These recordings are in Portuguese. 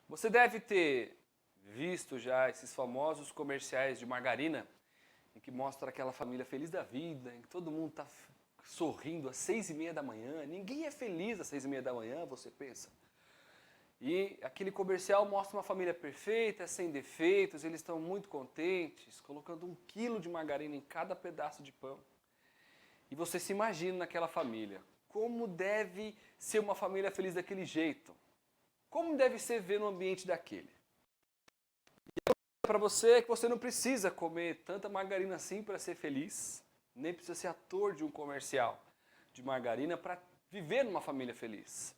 Você deve ter visto já esses famosos comerciais de margarina, em que mostra aquela família feliz da vida, em que todo mundo está sorrindo às 6:30 da manhã. Ninguém é feliz às 6:30 da manhã, você pensa. E aquele comercial mostra uma família perfeita, sem defeitos, eles estão muito contentes, colocando 1 quilo de margarina em cada pedaço de pão. E você se imagina naquela família. Como deve ser uma família feliz daquele jeito? Como deve ser ver no ambiente daquele? Para você que você não precisa comer tanta margarina assim para ser feliz, nem precisa ser ator de um comercial de margarina para viver numa família feliz.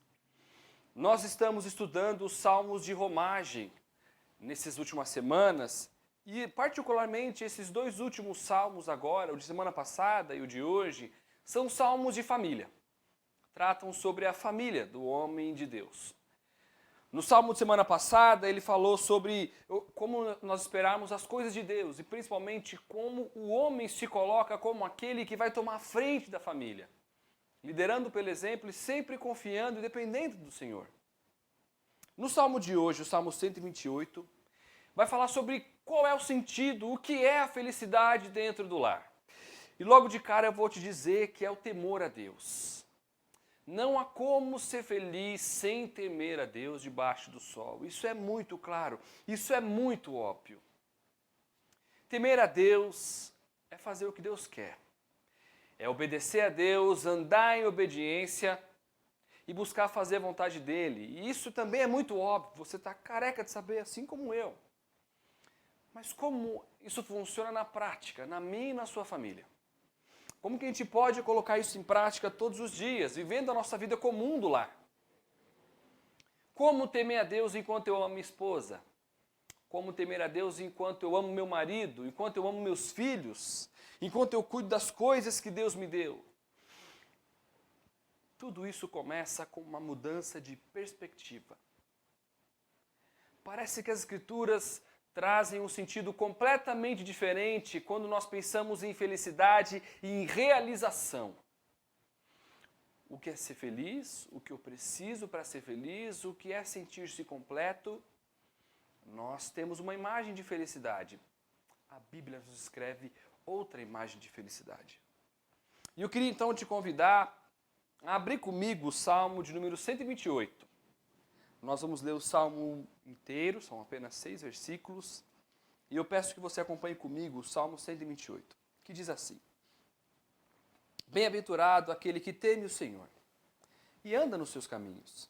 Nós estamos estudando os salmos de romagem nessas últimas semanas e particularmente esses 2 últimos salmos agora, o de semana passada e o de hoje, são salmos de família. Tratam sobre a família do homem de Deus. No salmo de semana passada, ele falou sobre como nós esperarmos as coisas de Deus e principalmente como o homem se coloca como aquele que vai tomar a frente da família, liderando pelo exemplo e sempre confiando e dependendo do Senhor. No salmo de hoje, o salmo 128, vai falar sobre qual é o sentido, o que é a felicidade dentro do lar. E logo de cara eu vou te dizer que é o temor a Deus. Não há como ser feliz sem temer a Deus debaixo do sol. Isso é muito claro, isso é muito óbvio. Temer a Deus é fazer o que Deus quer. É obedecer a Deus, andar em obediência e buscar fazer a vontade dEle. E isso também é muito óbvio, você está careca de saber, assim como eu. Mas como isso funciona na prática, na minha e na sua família? Como que a gente pode colocar isso em prática todos os dias, vivendo a nossa vida comum do lar? Como temer a Deus enquanto eu amo minha esposa? Como temer a Deus enquanto eu amo meu marido, enquanto eu amo meus filhos, enquanto eu cuido das coisas que Deus me deu? Tudo isso começa com uma mudança de perspectiva. Parece que as Escrituras trazem um sentido completamente diferente quando nós pensamos em felicidade e em realização. O que é ser feliz, o que eu preciso para ser feliz, o que é sentir-se completo. Nós temos uma imagem de felicidade. A Bíblia nos descreve outra imagem de felicidade. E eu queria então te convidar a abrir comigo o Salmo de número 128. Nós vamos ler o Salmo inteiro, são apenas 6 versículos. E eu peço que você acompanhe comigo o Salmo 128, que diz assim: Bem-aventurado aquele que teme o Senhor e anda nos seus caminhos.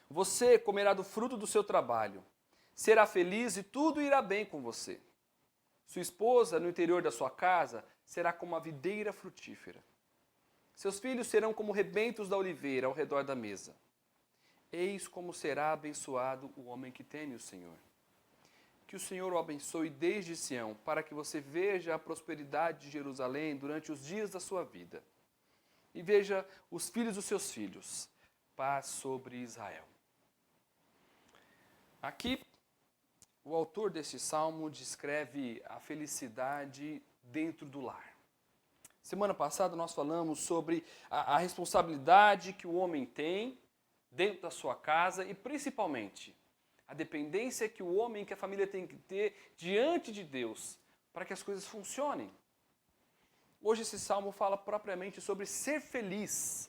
Você comerá do fruto do seu trabalho, será feliz e tudo irá bem com você. Sua esposa, no interior da sua casa, será como a videira frutífera. Seus filhos serão como rebentos da oliveira ao redor da mesa. Eis como será abençoado o homem que teme o Senhor. Que o Senhor o abençoe desde Sião, para que você veja a prosperidade de Jerusalém durante os dias da sua vida. E veja os filhos dos seus filhos. Paz sobre Israel. Aqui, o autor deste salmo descreve a felicidade dentro do lar. Semana passada nós falamos sobre a responsabilidade que o homem tem dentro da sua casa e principalmente a dependência que o homem, que a família tem que ter diante de Deus para que as coisas funcionem. Hoje esse salmo fala propriamente sobre ser feliz.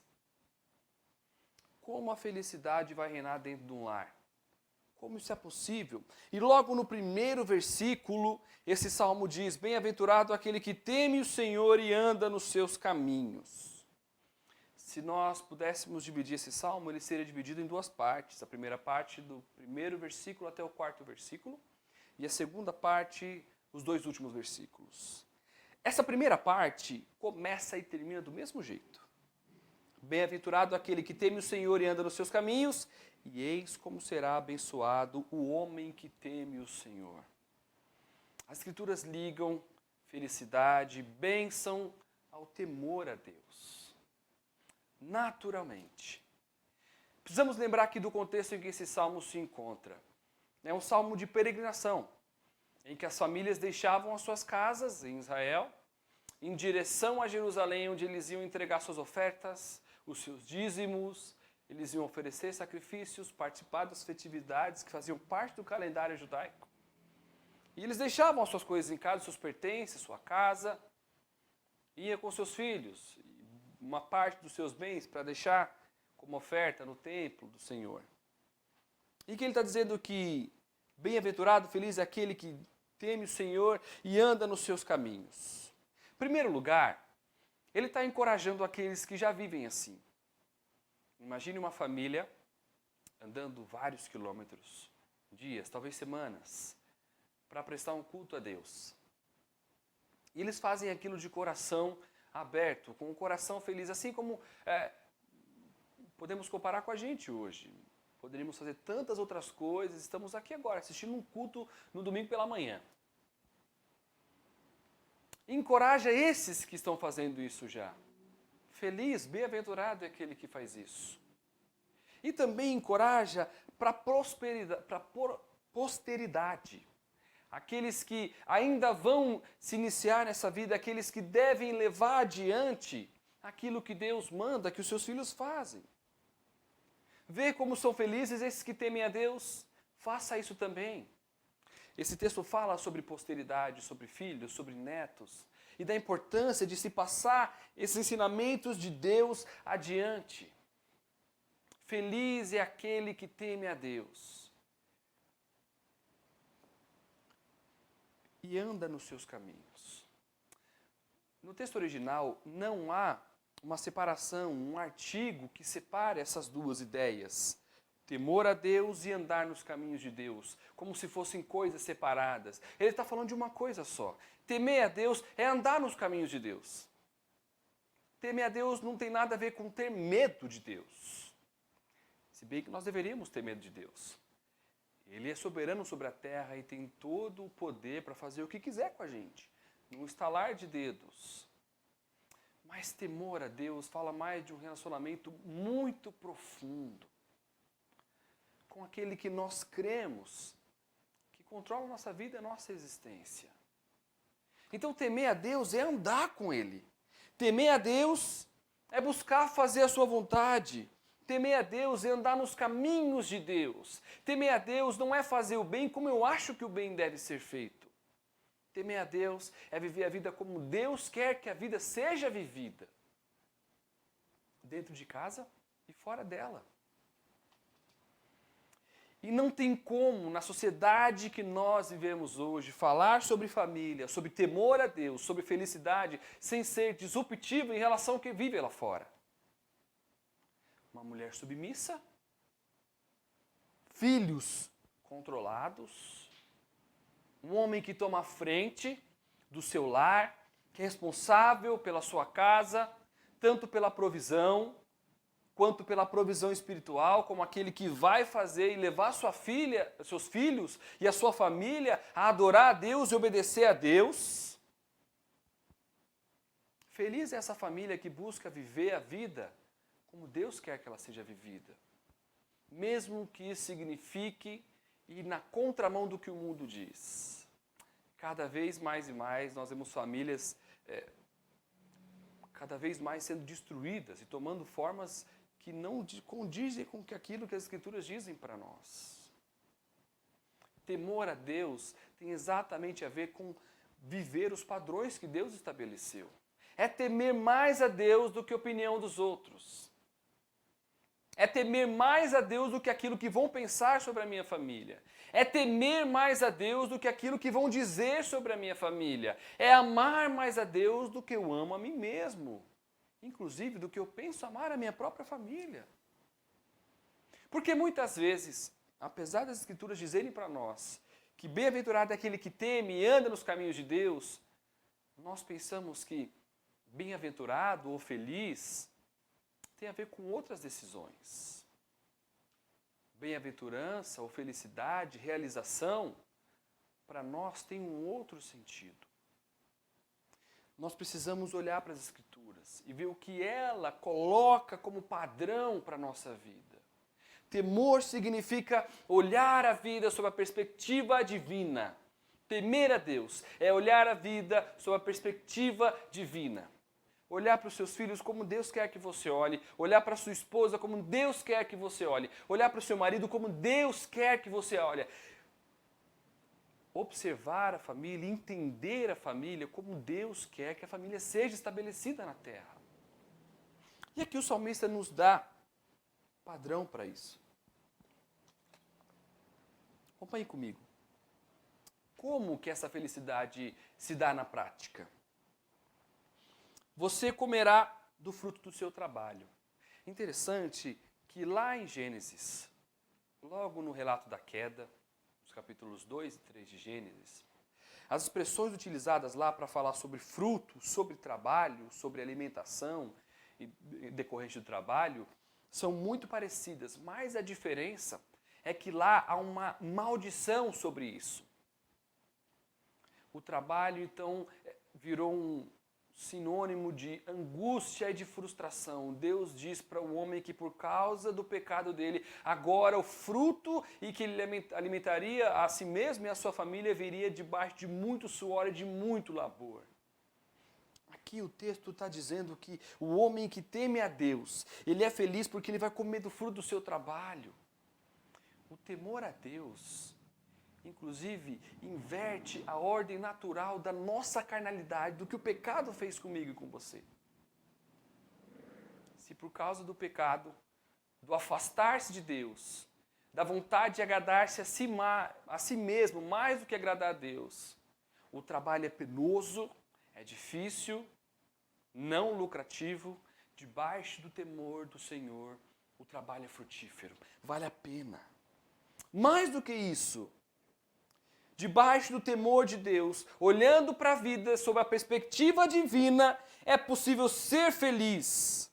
Como a felicidade vai reinar dentro de um lar? Como isso é possível? E logo no primeiro versículo, esse salmo diz: Bem-aventurado aquele que teme o Senhor e anda nos seus caminhos. Se nós pudéssemos dividir esse salmo, ele seria dividido em 2 partes. A primeira parte do primeiro versículo até o 4º versículo. E a segunda parte, os 2 últimos versículos. Essa primeira parte começa e termina do mesmo jeito. Bem-aventurado aquele que teme o Senhor e anda nos seus caminhos, e eis como será abençoado o homem que teme o Senhor. As Escrituras ligam felicidade, bênção ao temor a Deus. Naturalmente. Precisamos lembrar aqui do contexto em que esse salmo se encontra. É um salmo de peregrinação, em que as famílias deixavam as suas casas em Israel, em direção a Jerusalém, onde eles iam entregar suas ofertas, os seus dízimos, Eles iam oferecer sacrifícios, participar das festividades que faziam parte do calendário judaico. E eles deixavam as suas coisas em casa, seus pertences, sua casa, ia com seus filhos, uma parte dos seus bens para deixar como oferta no templo do Senhor. E que ele está dizendo que bem-aventurado, feliz é aquele que teme o Senhor e anda nos seus caminhos. Em primeiro lugar, ele está encorajando aqueles que já vivem assim. Imagine uma família andando vários quilômetros, dias, talvez semanas, para prestar um culto a Deus. E eles fazem aquilo de coração aberto, com o coração feliz, assim como podemos comparar com a gente hoje. Poderíamos fazer tantas outras coisas, estamos aqui agora, assistindo um culto no domingo pela manhã. Encoraja esses que estão fazendo isso já. Feliz, bem-aventurado é aquele que faz isso. E também encoraja para posteridade. Aqueles que ainda vão se iniciar nessa vida, aqueles que devem levar adiante aquilo que Deus manda que os seus filhos fazem. Vê como são felizes esses que temem a Deus, faça isso também. Esse texto fala sobre posteridade, sobre filhos, sobre netos, e da importância de se passar esses ensinamentos de Deus adiante. Feliz é aquele que teme a Deus e anda nos seus caminhos. No texto original não há uma separação, um artigo que separe essas duas ideias. Temor a Deus e andar nos caminhos de Deus, como se fossem coisas separadas. Ele está falando de uma coisa só. Temer a Deus é andar nos caminhos de Deus. Temer a Deus não tem nada a ver com ter medo de Deus. Se bem que nós deveríamos ter medo de Deus. Ele é soberano sobre a terra e tem todo o poder para fazer o que quiser com a gente. Num estalar de dedos. Mas temor a Deus fala mais de um relacionamento muito profundo com aquele que nós cremos, que controla a nossa vida e a nossa existência. Então temer a Deus é andar com Ele. Temer a Deus é buscar fazer a sua vontade. Temer a Deus é andar nos caminhos de Deus. Temer a Deus não é fazer o bem como eu acho que o bem deve ser feito. Temer a Deus é viver a vida como Deus quer que a vida seja vivida. Dentro de casa e fora dela. E não tem como, na sociedade que nós vivemos hoje, falar sobre família, sobre temor a Deus, sobre felicidade, sem ser disruptivo em relação ao que vive lá fora. Uma mulher submissa, filhos controlados, um homem que toma a frente do seu lar, que é responsável pela sua casa, tanto pela provisão, quanto pela provisão espiritual, como aquele que vai fazer e levar sua filha, seus filhos e a sua família a adorar a Deus e obedecer a Deus. Feliz é essa família que busca viver a vida como Deus quer que ela seja vivida. Mesmo que isso signifique ir na contramão do que o mundo diz. Cada vez mais e mais nós vemos famílias cada vez mais sendo destruídas e tomando formas que não condizem com aquilo que as Escrituras dizem para nós. Temor a Deus tem exatamente a ver com viver os padrões que Deus estabeleceu. É temer mais a Deus do que a opinião dos outros. É temer mais a Deus do que aquilo que vão pensar sobre a minha família. É temer mais a Deus do que aquilo que vão dizer sobre a minha família. É amar mais a Deus do que eu amo a mim mesmo. Inclusive do que eu penso amar a minha própria família. Porque muitas vezes, apesar das Escrituras dizerem para nós que bem-aventurado é aquele que teme e anda nos caminhos de Deus, nós pensamos que bem-aventurado ou feliz tem a ver com outras decisões. Bem-aventurança ou felicidade, realização, para nós tem um outro sentido. Nós precisamos olhar para as Escrituras e ver o que ela coloca como padrão para a nossa vida. Temor significa olhar a vida sob a perspectiva divina. Temer a Deus é olhar a vida sob a perspectiva divina. olhar para os seus filhos como Deus quer que você olhe, olhar para a sua esposa como Deus quer que você olhe, olhar para o seu marido como Deus quer que você olhe. Observar a família, entender a família como Deus quer que a família seja estabelecida na terra. E aqui o salmista nos dá padrão para isso. Acompanhe comigo. Como que essa felicidade se dá na prática? Você comerá do fruto do seu trabalho. Interessante que lá em Gênesis, logo no relato da queda, os capítulos 2 e 3 de Gênesis, as expressões utilizadas lá para falar sobre fruto, sobre trabalho, sobre alimentação e decorrente do trabalho, são muito parecidas, mas a diferença é que lá há uma maldição sobre isso. O trabalho, então, virou um sinônimo de angústia e de frustração. Deus diz para o homem que por causa do pecado dele, agora o fruto e que ele alimentaria a si mesmo e a sua família viria debaixo de muito suor e de muito labor. Aqui o texto está dizendo que o homem que teme a Deus, ele é feliz porque ele vai comer do fruto do seu trabalho. O temor a Deus, inclusive, inverte a ordem natural da nossa carnalidade, do que o pecado fez comigo e com você. Se por causa do pecado, do afastar-se de Deus, da vontade de agradar-se a si mesmo, mais do que agradar a Deus, o trabalho é penoso, é difícil, não lucrativo, debaixo do temor do Senhor, o trabalho é frutífero, vale a pena. Mais do que isso, debaixo do temor de Deus, olhando para a vida sob a perspectiva divina, é possível ser feliz.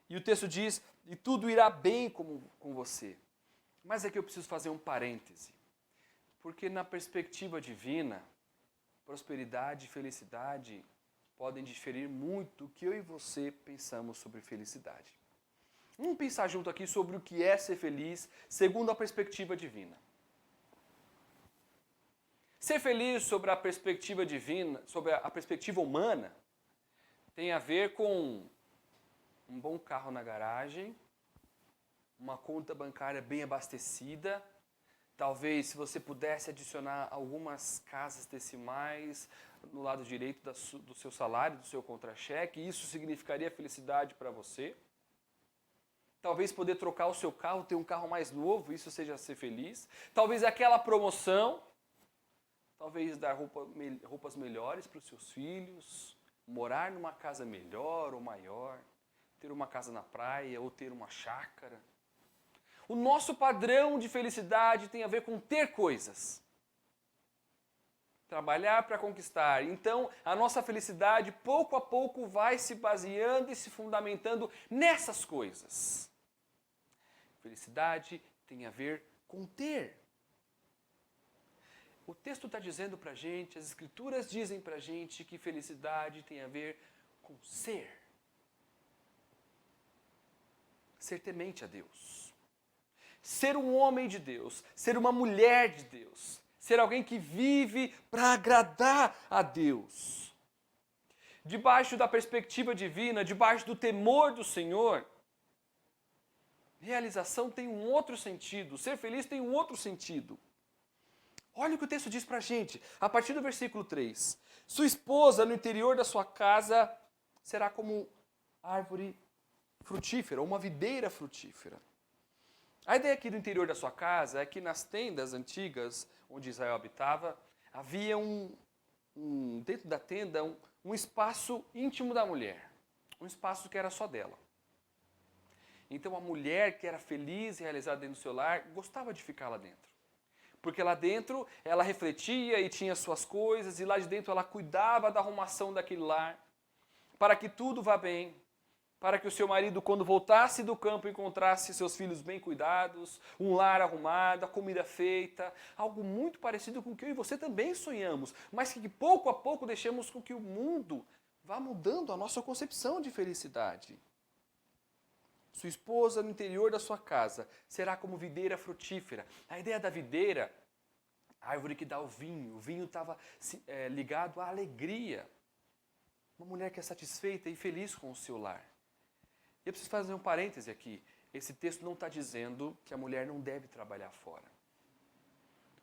E o texto diz, e tudo irá bem com você. Mas aqui eu preciso fazer um parêntese. Porque na perspectiva divina, prosperidade e felicidade podem diferir muito do que eu e você pensamos sobre felicidade. Vamos pensar junto aqui sobre o que é ser feliz segundo a perspectiva divina. Ser feliz sobre a perspectiva divina, sobre a perspectiva humana, tem a ver com um bom carro na garagem, uma conta bancária bem abastecida, talvez se você pudesse adicionar algumas casas decimais no lado direito do seu salário, do seu contra-cheque, isso significaria felicidade para você. Talvez poder trocar o seu carro, ter um carro mais novo, isso seja ser feliz. Talvez aquela promoção, talvez dar roupas melhores para os seus filhos, morar numa casa melhor ou maior, ter uma casa na praia ou ter uma chácara. O nosso padrão de felicidade tem a ver com ter coisas. Trabalhar para conquistar. Então, a nossa felicidade, pouco a pouco, vai se baseando e se fundamentando nessas coisas. Felicidade tem a ver com ter. O texto está dizendo para a gente, as escrituras dizem para a gente que felicidade tem a ver com ser. Ser temente a Deus. Ser um homem de Deus. Ser uma mulher de Deus. Ser alguém que vive para agradar a Deus. Debaixo da perspectiva divina, debaixo do temor do Senhor, realização tem um outro sentido. Ser feliz tem um outro sentido. Olha o que o texto diz para a gente, a partir do versículo 3. Sua esposa no interior da sua casa será como árvore frutífera, uma videira frutífera. A ideia aqui do interior da sua casa é que nas tendas antigas, onde Israel habitava, havia dentro da tenda, um espaço íntimo da mulher. Um espaço que era só dela. Então a mulher que era feliz e realizada dentro do seu lar, gostava de ficar lá dentro. Porque lá dentro ela refletia e tinha suas coisas, e lá de dentro ela cuidava da arrumação daquele lar, para que tudo vá bem, para que o seu marido, quando voltasse do campo, encontrasse seus filhos bem cuidados, um lar arrumado, a comida feita, algo muito parecido com o que eu e você também sonhamos, mas que pouco a pouco deixamos com que o mundo vá mudando a nossa concepção de felicidade. Sua esposa no interior da sua casa será como videira frutífera. A ideia da videira, a árvore que dá o vinho estava ligado à alegria. Uma mulher que é satisfeita e feliz com o seu lar. E eu preciso fazer um parêntese aqui. Esse texto não está dizendo que a mulher não deve trabalhar fora.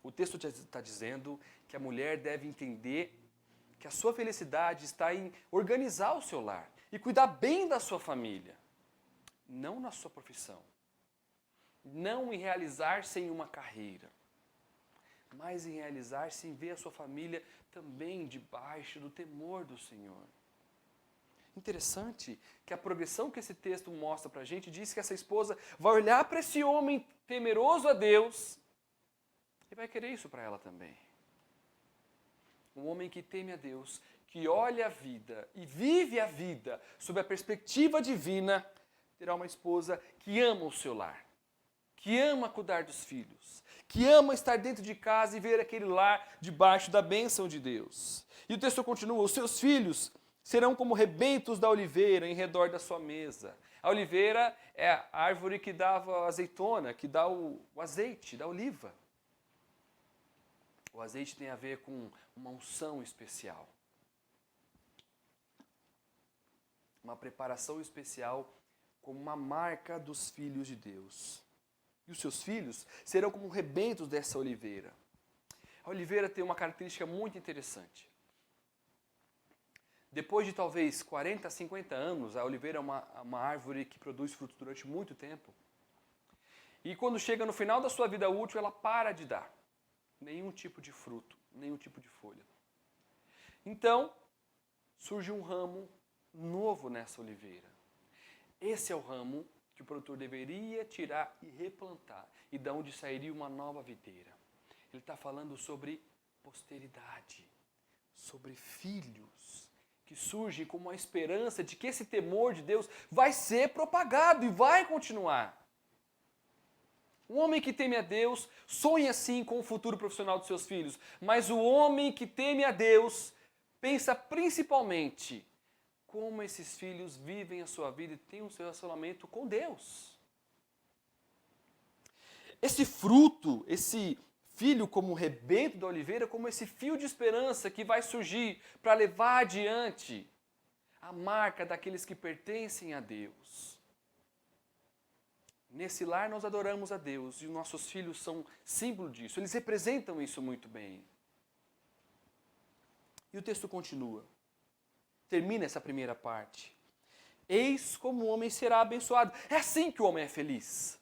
O texto está dizendo que a mulher deve entender que a sua felicidade está em organizar o seu lar e cuidar bem da sua família. Não na sua profissão. Não em realizar-se em uma carreira. Mas em realizar-se em ver a sua família também debaixo do temor do Senhor. Interessante que a progressão que esse texto mostra para a gente diz que essa esposa vai olhar para esse homem temeroso a Deus e vai querer isso para ela também. Um homem que teme a Deus, que olha a vida e vive a vida sob a perspectiva divina, terá uma esposa que ama o seu lar, que ama cuidar dos filhos, que ama estar dentro de casa e ver aquele lar debaixo da bênção de Deus. E o texto continua, os seus filhos serão como rebentos da oliveira em redor da sua mesa. A oliveira é a árvore que dava azeitona, que dá o azeite, da oliva. O azeite tem a ver com uma unção especial. Uma preparação especial como uma marca dos filhos de Deus. E os seus filhos serão como rebentos dessa oliveira. A oliveira tem uma característica muito interessante. Depois de talvez 40, 50 anos, a oliveira é uma árvore que produz frutos durante muito tempo. E quando chega no final da sua vida útil, ela para de dar nenhum tipo de fruto, nenhum tipo de folha. Então, surge um ramo novo nessa oliveira. Esse é o ramo que o produtor deveria tirar e replantar, e da onde sairia uma nova videira. Ele está falando sobre posteridade, sobre filhos, que surgem como a esperança de que esse temor de Deus vai ser propagado e vai continuar. Um homem que teme a Deus sonha sim com o futuro profissional dos seus filhos, mas o homem que teme a Deus pensa principalmente como esses filhos vivem a sua vida e têm o seu relacionamento com Deus. Esse fruto, esse filho como rebento da oliveira, como esse fio de esperança que vai surgir para levar adiante a marca daqueles que pertencem a Deus. Nesse lar nós adoramos a Deus e os nossos filhos são símbolo disso, eles representam isso muito bem. E o texto continua, termina essa primeira parte. Eis como o homem será abençoado. É assim que o homem é feliz.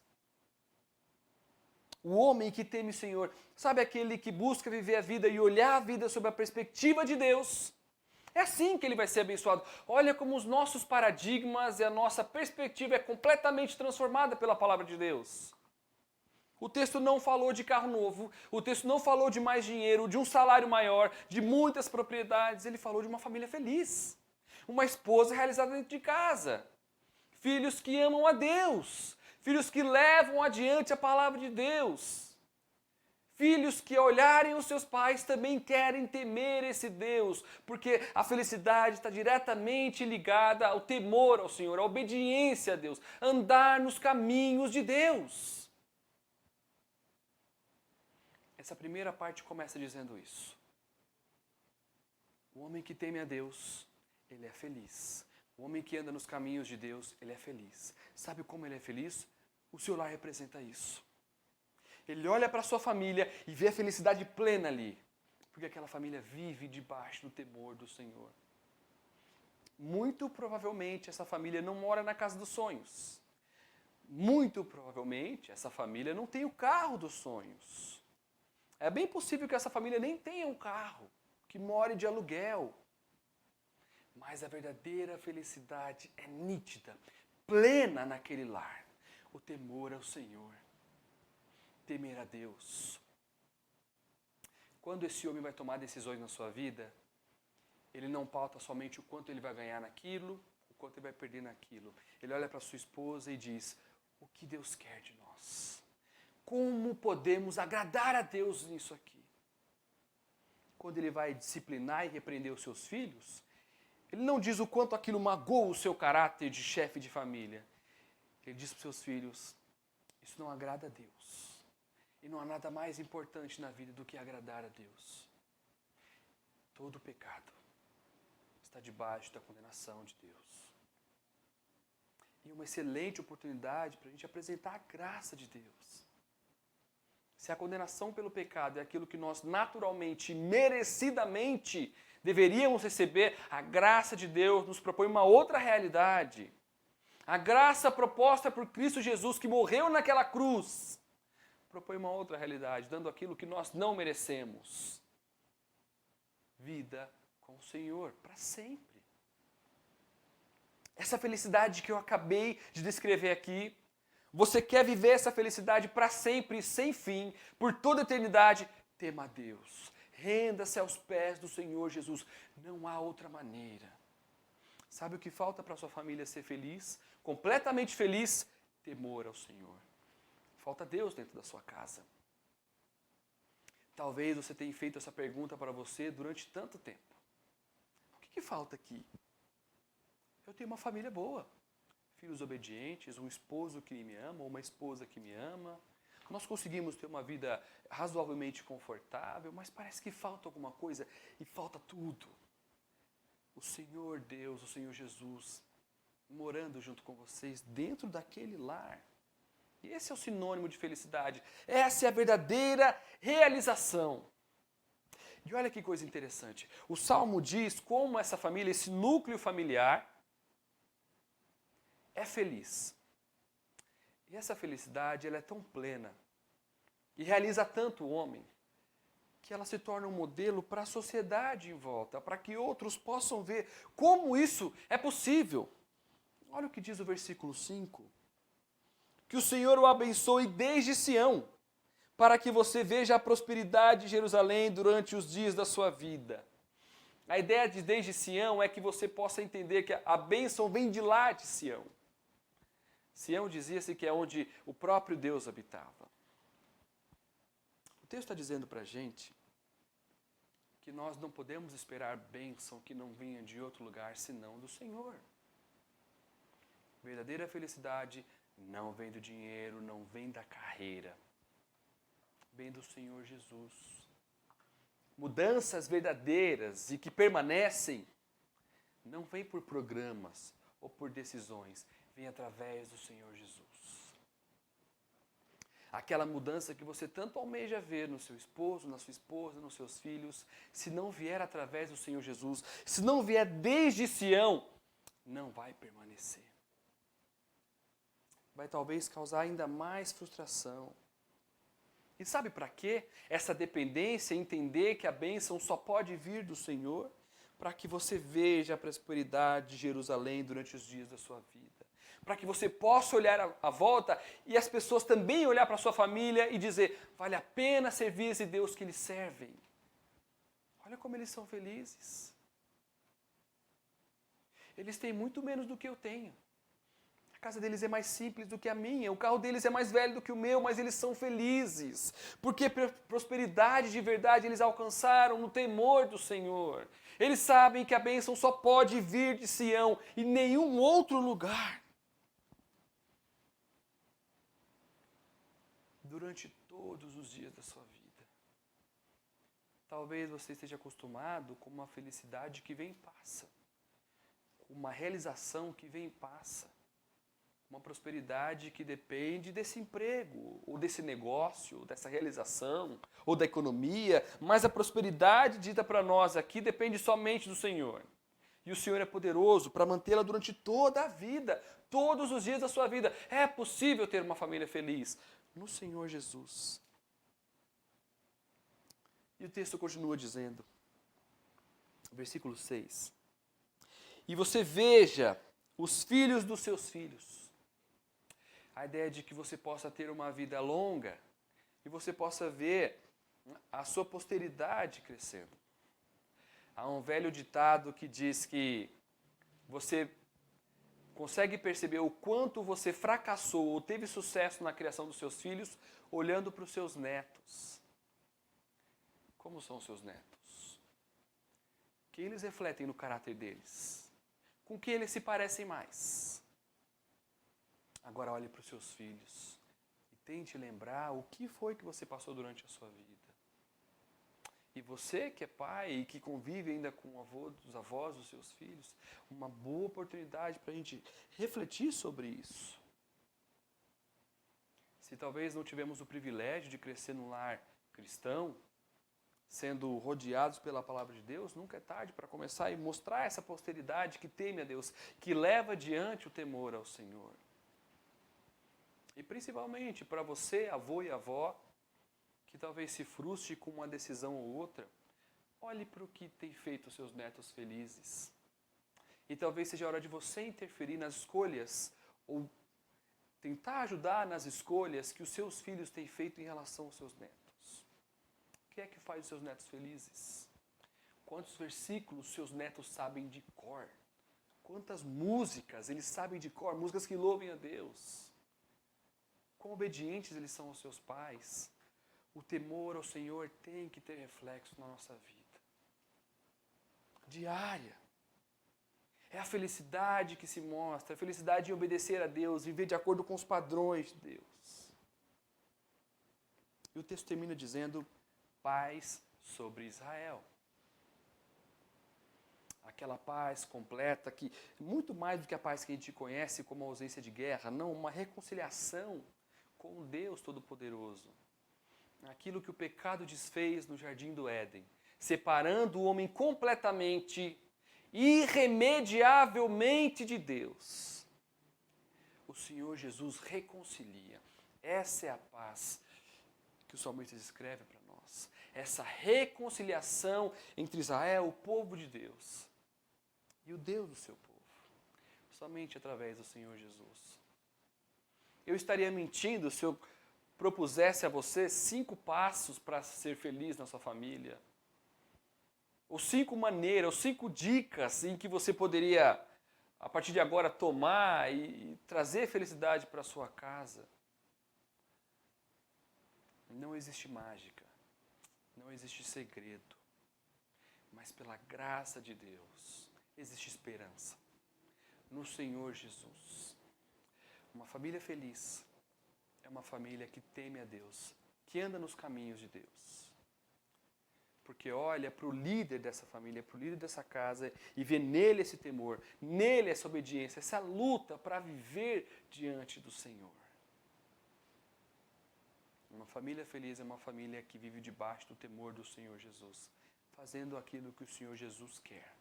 O homem que teme o Senhor, sabe aquele que busca viver a vida e olhar a vida sob a perspectiva de Deus? É assim que ele vai ser abençoado. Olha como os nossos paradigmas e a nossa perspectiva é completamente transformada pela palavra de Deus. O texto não falou de carro novo, o texto não falou de mais dinheiro, de um salário maior, de muitas propriedades. Ele falou de uma família feliz, uma esposa realizada dentro de casa, filhos que amam a Deus, filhos que levam adiante a palavra de Deus. Filhos que, ao olharem os seus pais, também querem temer esse Deus, porque a felicidade está diretamente ligada ao temor ao Senhor, à obediência a Deus, andar nos caminhos de Deus. Essa primeira parte começa dizendo isso. O homem que teme a Deus, ele é feliz. O homem que anda nos caminhos de Deus, ele é feliz. Sabe como ele é feliz? O seu lar representa isso. Ele olha para a sua família e vê a felicidade plena ali. Porque aquela família vive debaixo do temor do Senhor. Muito provavelmente essa família não mora na casa dos sonhos. Muito provavelmente essa família não tem o carro dos sonhos. É bem possível que essa família nem tenha um carro, que more de aluguel. Mas a verdadeira felicidade é nítida, plena naquele lar. O temor ao Senhor. Temer a Deus. Quando esse homem vai tomar decisões na sua vida, ele não pauta somente o quanto ele vai ganhar naquilo, o quanto ele vai perder naquilo. Ele olha para sua esposa e diz, o que Deus quer de nós? Como podemos agradar a Deus nisso aqui? Quando ele vai disciplinar e repreender os seus filhos, ele não diz o quanto aquilo magoa o seu caráter de chefe de família. Ele diz para os seus filhos, isso não agrada a Deus. E não há nada mais importante na vida do que agradar a Deus. Todo pecado está debaixo da condenação de Deus. E uma excelente oportunidade para a gente apresentar a graça de Deus. Se a condenação pelo pecado é aquilo que nós naturalmente, merecidamente deveríamos receber, a graça de Deus nos propõe uma outra realidade. A graça proposta por Cristo Jesus, que morreu naquela cruz, propõe uma outra realidade, dando aquilo que nós não merecemos. Vida com o Senhor, para sempre. Essa felicidade que eu acabei de descrever aqui, você quer viver essa felicidade para sempre, sem fim, por toda a eternidade, tema a Deus. Renda-se aos pés do Senhor Jesus. Não há outra maneira. Sabe o que falta para a sua família ser feliz? Completamente feliz? Temor ao Senhor. Falta Deus dentro da sua casa. Talvez você tenha feito essa pergunta para você durante tanto tempo. O que falta aqui? Eu tenho uma família boa. Filhos obedientes, um esposo que me ama, ou uma esposa que me ama. Nós conseguimos ter uma vida razoavelmente confortável, mas parece que falta alguma coisa e falta tudo. O Senhor Deus, o Senhor Jesus, morando junto com vocês dentro daquele lar. E esse é o sinônimo de felicidade. Essa é a verdadeira realização. E olha que coisa interessante. O Salmo diz como essa família, esse núcleo familiar, é feliz. E essa felicidade ela é tão plena e realiza tanto o homem que ela se torna um modelo para a sociedade em volta, para que outros possam ver como isso é possível. Olha o que diz o versículo 5. Que o Senhor o abençoe desde Sião, para que você veja a prosperidade de Jerusalém durante os dias da sua vida. A ideia de desde Sião é que você possa entender que a bênção vem de lá de Sião. Sião dizia-se que é onde o próprio Deus habitava. O texto está dizendo para a gente que nós não podemos esperar bênção que não venha de outro lugar senão do Senhor. Verdadeira felicidade não vem do dinheiro, não vem da carreira. Vem do Senhor Jesus. Mudanças verdadeiras e que permanecem não vêm por programas ou por decisões, vem através do Senhor Jesus. Aquela mudança que você tanto almeja ver no seu esposo, na sua esposa, nos seus filhos, se não vier através do Senhor Jesus, se não vier desde Sião, não vai permanecer. Vai talvez causar ainda mais frustração. E sabe para quê? Essa dependência, entender que a bênção só pode vir do Senhor, para que você veja a prosperidade de Jerusalém durante os dias da sua vida. Para que você possa olhar à volta e as pessoas também olhar para a sua família e dizer, vale a pena servir esse Deus que eles servem. Olha como eles são felizes. Eles têm muito menos do que eu tenho. A casa deles é mais simples do que a minha, o carro deles é mais velho do que o meu, mas eles são felizes. Porque prosperidade de verdade eles alcançaram no temor do Senhor. Eles sabem que a bênção só pode vir de Sião e nenhum outro lugar. Durante todos os dias da sua vida. Talvez você esteja acostumado com uma felicidade que vem e passa. Com uma realização que vem e passa. Uma prosperidade que depende desse emprego, ou desse negócio, dessa realização, ou da economia, mas a prosperidade dita para nós aqui depende somente do Senhor. E o Senhor é poderoso para mantê-la durante toda a vida, todos os dias da sua vida. É possível ter uma família feliz no Senhor Jesus. E o texto continua dizendo, versículo 6, e você veja os filhos dos seus filhos. A ideia de que você possa ter uma vida longa e você possa ver a sua posteridade crescendo. Há um velho ditado que diz que você consegue perceber o quanto você fracassou ou teve sucesso na criação dos seus filhos olhando para os seus netos. Como são os seus netos? O que eles refletem no caráter deles? Com que eles se parecem mais? Agora olhe para os seus filhos e tente lembrar o que foi que você passou durante a sua vida. E você que é pai e que convive ainda com o avô, os avós dos seus filhos, uma boa oportunidade para a gente refletir sobre isso. Se talvez não tivemos o privilégio de crescer num lar cristão, sendo rodeados pela palavra de Deus, nunca é tarde para começar e mostrar essa posteridade que teme a Deus, que leva adiante o temor ao Senhor. E principalmente para você, avô e avó, que talvez se frustre com uma decisão ou outra, olhe para o que tem feito os seus netos felizes. E talvez seja a hora de você interferir nas escolhas, ou tentar ajudar nas escolhas que os seus filhos têm feito em relação aos seus netos. O que é que faz os seus netos felizes? Quantos versículos seus netos sabem de cor? Quantas músicas eles sabem de cor? Músicas que louvem a Deus. Quão obedientes eles são aos seus pais. O temor ao Senhor tem que ter reflexo na nossa vida. Diária. É a felicidade que se mostra, a felicidade em obedecer a Deus, viver de acordo com os padrões de Deus. E o texto termina dizendo, paz sobre Israel. Aquela paz completa que, muito mais do que a paz que a gente conhece como a ausência de guerra, não, uma reconciliação com Deus Todo-Poderoso. Aquilo que o pecado desfez no Jardim do Éden, separando o homem completamente, irremediavelmente de Deus. O Senhor Jesus reconcilia. Essa é a paz que o salmista descreve para nós. Essa reconciliação entre Israel, o povo de Deus, e o Deus do seu povo. Somente através do Senhor Jesus. Eu estaria mentindo se eu propusesse a você 5 passos para ser feliz na sua família. Ou 5 maneiras, ou 5 dicas em que você poderia, a partir de agora, tomar e trazer felicidade para a sua casa. Não existe mágica, não existe segredo, mas pela graça de Deus existe esperança no Senhor Jesus. Uma família feliz é uma família que teme a Deus, que anda nos caminhos de Deus. Porque olha para o líder dessa família, para o líder dessa casa e vê nele esse temor, nele essa obediência, essa luta para viver diante do Senhor. Uma família feliz é uma família que vive debaixo do temor do Senhor Jesus, fazendo aquilo que o Senhor Jesus quer.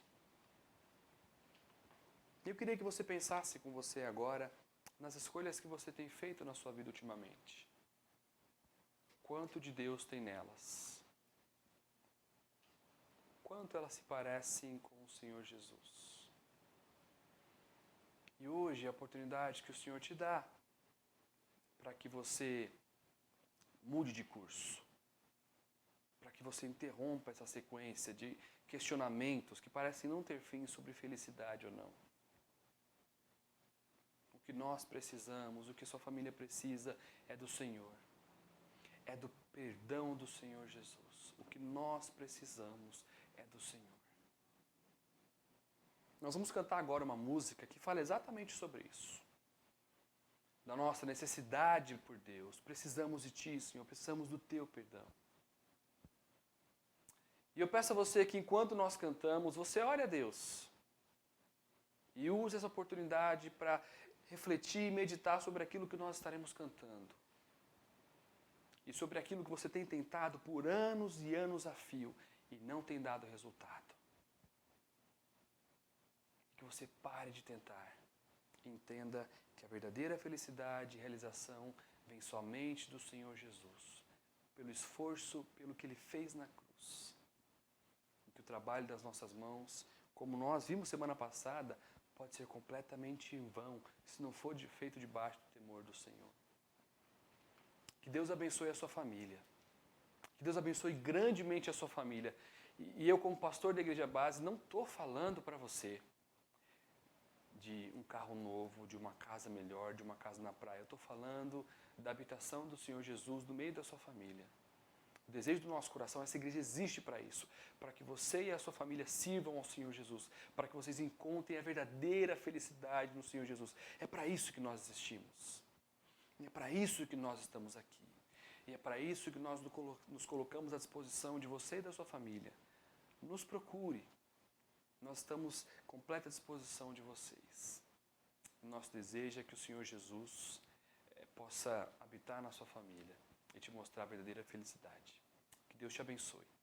Eu queria que você pensasse com você agora nas escolhas que você tem feito na sua vida ultimamente. Quanto de Deus tem nelas? Quanto elas se parecem com o Senhor Jesus? E hoje é a oportunidade que o Senhor te dá para que você mude de curso, para que você interrompa essa sequência de questionamentos que parecem não ter fim sobre felicidade ou não. O que nós precisamos, o que sua família precisa é do Senhor, é do perdão do Senhor Jesus. O que nós precisamos é do Senhor. Nós vamos cantar agora uma música que fala exatamente sobre isso. Da nossa necessidade por Deus. Precisamos de Ti, Senhor, precisamos do Teu perdão. E eu peço a você que enquanto nós cantamos, você ore a Deus. E use essa oportunidade para refletir e meditar sobre aquilo que nós estaremos cantando. E sobre aquilo que você tem tentado por anos e anos a fio e não tem dado resultado. Que você pare de tentar e entenda que a verdadeira felicidade e realização vem somente do Senhor Jesus, pelo esforço, pelo que Ele fez na cruz. E que o trabalho das nossas mãos, como nós vimos semana passada, pode ser completamente em vão, se não for feito debaixo do temor do Senhor. Que Deus abençoe a sua família. Que Deus abençoe grandemente a sua família. E eu, como pastor da Igreja Base, não estou falando para você de um carro novo, de uma casa melhor, de uma casa na praia. Eu estou falando da habitação do Senhor Jesus no meio da sua família. O desejo do nosso coração, essa igreja existe para isso, para que você e a sua família sirvam ao Senhor Jesus, para que vocês encontrem a verdadeira felicidade no Senhor Jesus. É para isso que nós existimos. É para isso que nós estamos aqui. E é para isso que nós nos colocamos à disposição de você e da sua família. Nos procure. Nós estamos à completa disposição de vocês. Nosso desejo é que o Senhor Jesus possa habitar na sua família e te mostrar a verdadeira felicidade. Que Deus te abençoe.